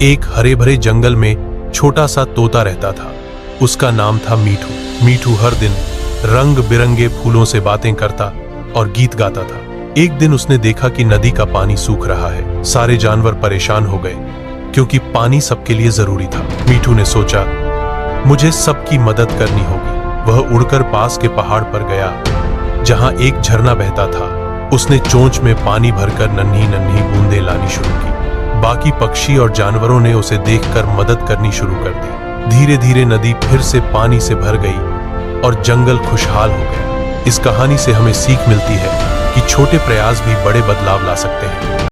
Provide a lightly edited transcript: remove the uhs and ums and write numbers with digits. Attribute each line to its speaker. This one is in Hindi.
Speaker 1: एक हरे भरे जंगल में छोटा सा तोता रहता था। उसका नाम था मीठू। मीठू हर दिन रंग बिरंगे फूलों से बातें करता और गीत गाता था। एक दिन उसने देखा कि नदी का पानी सूख रहा है। सारे जानवर परेशान हो गए क्योंकि पानी सबके लिए जरूरी था। मीठू ने सोचा, मुझे सबकी मदद करनी होगी। वह उड़कर पास के पहाड़ पर गया जहां एक झरना बहता था। उसने चोंच में पानी भरकर नन्ही नन्ही बूंदें लानी शुरू की। बाकी पक्षी और जानवरों ने उसे देखकर मदद करनी शुरू कर दी। धीरे धीरे नदी फिर से पानी से भर गई और जंगल खुशहाल हो गया। इस कहानी से हमें सीख मिलती है कि छोटे प्रयास भी बड़े बदलाव ला सकते हैं।